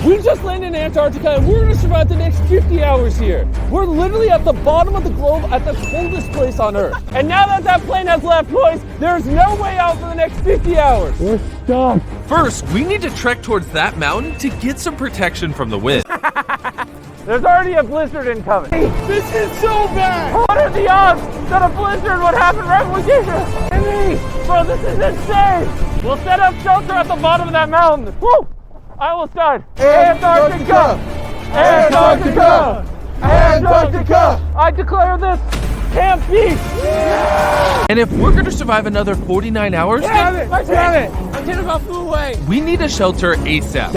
We just landed in Antarctica and we're gonna survive the next 50 hours here. We're literally at the bottom of the globe at the coldest place on Earth. And now that that plane has left, boys, there's no way out for the next 50 hours. We're stuck. First, we need to trek towards that mountain to get some protection from the wind. There's already a blizzard incoming. This is so bad. What are the odds that a blizzard would happen right when we get here? Bro, this is insane. We'll set up shelter at the bottom of that mountain. Woo! I almost died. Antarctica! Antarctica! Antarctica! I declare this Camp Peace! And if we're gonna survive another 49 hours, Damn it! I'm 10 about flew away. we need a shelter ASAP.